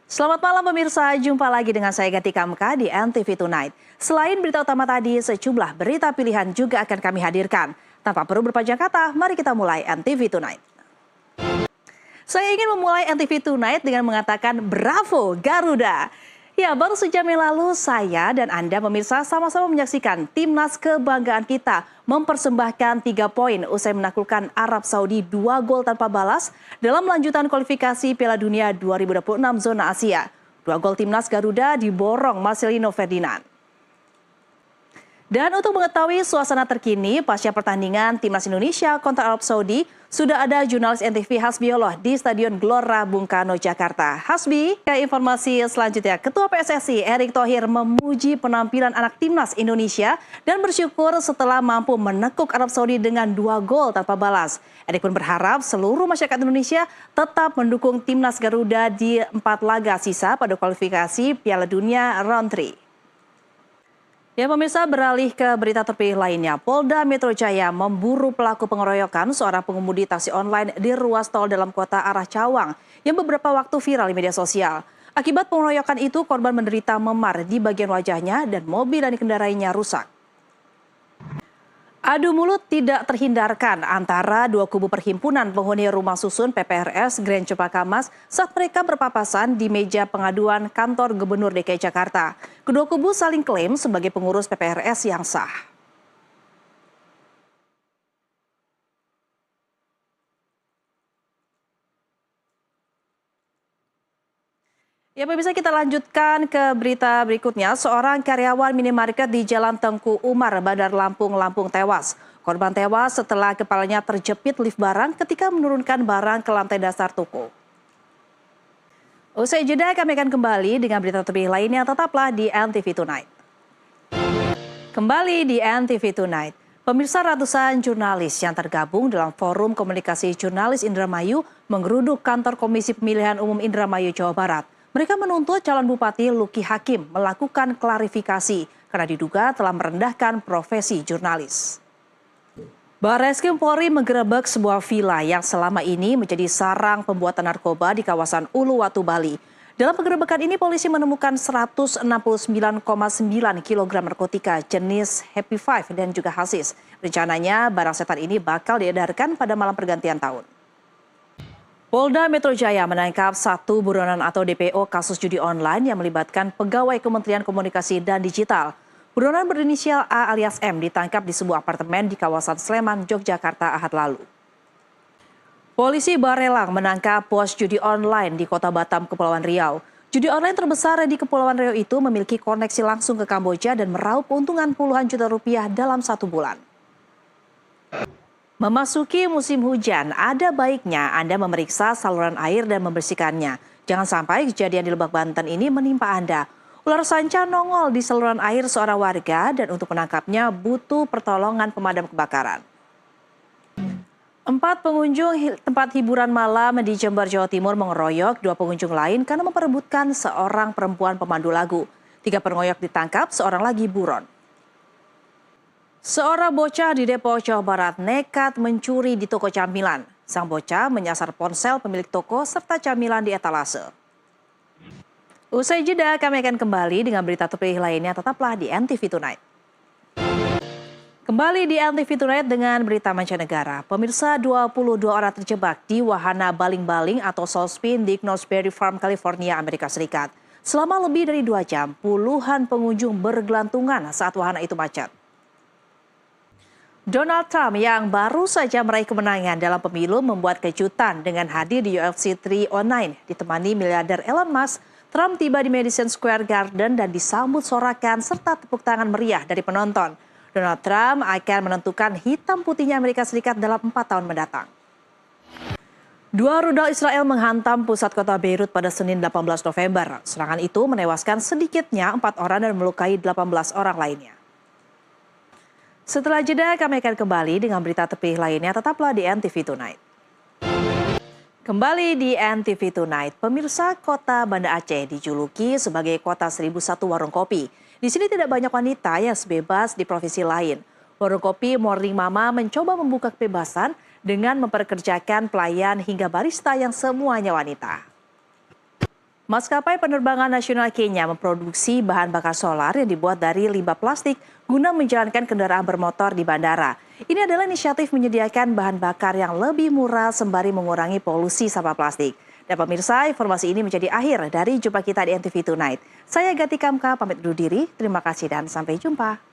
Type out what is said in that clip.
Selamat malam pemirsa, jumpa lagi dengan saya Gatika Mka di NTV Tonight. Selain berita utama tadi, sejumlah berita pilihan juga akan kami hadirkan. Tanpa perlu berpanjang kata, mari kita mulai NTV Tonight. Saya ingin memulai NTV Tonight dengan mengatakan bravo Garuda. Ya, baru sejam yang lalu saya dan Anda pemirsa sama-sama menyaksikan timnas kebanggaan kita mempersembahkan 3 poin usai menaklukkan Arab Saudi 2 gol tanpa balas dalam lanjutan kualifikasi Piala Dunia 2026 zona Asia. 2 gol timnas Garuda diborong Marcelino Ferdinand. Dan untuk mengetahui suasana terkini pasca pertandingan Timnas Indonesia kontra Arab Saudi, sudah ada jurnalis NTV Hasbiollah di Stadion Gelora Bung Karno, Jakarta. Hasbi, ke informasi selanjutnya, Ketua PSSI Erick Thohir memuji penampilan anak Timnas Indonesia dan bersyukur setelah mampu menekuk Arab Saudi dengan 2 gol tanpa balas. Erick pun berharap seluruh masyarakat Indonesia tetap mendukung Timnas Garuda di 4 laga sisa pada kualifikasi Piala Dunia Round 3. Ya pemirsa, beralih ke berita terpilih lainnya, Polda Metro Jaya memburu pelaku pengeroyokan seorang pengemudi taksi online di ruas tol dalam kota arah Cawang yang beberapa waktu viral di media sosial. Akibat pengeroyokan itu, korban menderita memar di bagian wajahnya dan mobil yang dikendarainya rusak. Adu mulut tidak terhindarkan antara dua kubu perhimpunan penghuni rumah susun PPRS Grand Cempaka Mas saat mereka berpapasan di meja pengaduan kantor Gubernur DKI Jakarta. Kedua kubu saling klaim sebagai pengurus PPRS yang sah. Ya pemirsa, kita lanjutkan ke berita berikutnya. Seorang karyawan minimarket di Jalan Tengku Umar, Bandar Lampung, Lampung tewas. Korban tewas setelah kepalanya terjepit lift barang ketika menurunkan barang ke lantai dasar toko. Usai jeda kami akan kembali dengan berita terpilih lainnya, tetaplah di NTV Tonight. Kembali di NTV Tonight. Pemirsa, ratusan jurnalis yang tergabung dalam Forum Komunikasi Jurnalis Indramayu menggeruduk kantor Komisi Pemilihan Umum Indramayu, Jawa Barat. Mereka menuntut calon Bupati Luki Hakim melakukan klarifikasi karena diduga telah merendahkan profesi jurnalis. Barreskrim Polri menggerebek sebuah villa yang selama ini menjadi sarang pembuatan narkoba di kawasan Uluwatu, Bali. Dalam penggerebekan ini polisi menemukan 169,9 kg narkotika jenis Happy Five dan juga hasis. Rencananya barang setan ini bakal diedarkan pada malam pergantian tahun. Polda Metro Jaya menangkap 1 buronan atau DPO kasus judi online yang melibatkan pegawai Kementerian Komunikasi dan Digital. Buronan berinisial A alias M ditangkap di sebuah apartemen di kawasan Sleman, Yogyakarta Ahad lalu. Polisi Barelang menangkap bos judi online di Kota Batam, Kepulauan Riau. Judi online terbesar di Kepulauan Riau itu memiliki koneksi langsung ke Kamboja dan meraup keuntungan puluhan juta rupiah dalam 1 bulan. Memasuki musim hujan, ada baiknya Anda memeriksa saluran air dan membersihkannya. Jangan sampai kejadian di Lebak, Banten ini menimpa Anda. Ular sanca nongol di saluran air seorang warga dan untuk menangkapnya butuh pertolongan pemadam kebakaran. 4 pengunjung tempat hiburan malam di Jember, Jawa Timur mengeroyok 2 pengunjung lain karena memperebutkan seorang perempuan pemandu lagu. 3 pengeroyok ditangkap, seorang lagi buron. Seorang bocah di Depok, Jawa Barat nekat mencuri di toko camilan. Sang bocah menyasar ponsel pemilik toko serta camilan di etalase. Usai jeda kami akan kembali dengan berita terpilih lainnya, tetaplah di NTV Tonight. Kembali di NTV Tonight dengan berita mancanegara. Pemirsa, 22 orang terjebak di wahana baling-baling atau soul spin di Knott's Farm, California, Amerika Serikat. Selama lebih dari 2 jam, puluhan pengunjung bergelantungan saat wahana itu macet. Donald Trump yang baru saja meraih kemenangan dalam pemilu membuat kejutan dengan hadir di UFC 309. Ditemani miliarder Elon Musk, Trump tiba di Madison Square Garden dan disambut sorakan serta tepuk tangan meriah dari penonton. Donald Trump akan menentukan hitam putihnya Amerika Serikat dalam 4 tahun mendatang. 2 rudal Israel menghantam pusat kota Beirut pada Senin 18 November. Serangan itu menewaskan sedikitnya 4 orang dan melukai 18 orang lainnya. Setelah jeda kami akan kembali dengan berita terpilih lainnya, tetaplah di NTV Tonight. Kembali di NTV Tonight, pemirsa, kota Banda Aceh dijuluki sebagai kota 1001 warung kopi. Di sini tidak banyak wanita yang sebebas di provinsi lain. Warung kopi Morning Mama mencoba membuka kebebasan dengan memperkerjakan pelayan hingga barista yang semuanya wanita. Maskapai penerbangan nasional Kenya memproduksi bahan bakar solar yang dibuat dari limbah plastik guna menjalankan kendaraan bermotor di bandara. Ini adalah inisiatif menyediakan bahan bakar yang lebih murah sembari mengurangi polusi sampah plastik. Dan pemirsa, informasi ini menjadi akhir dari jumpa kita di NTV Tonight. Saya Gati Kamka, pamit undur diri. Terima kasih dan sampai jumpa.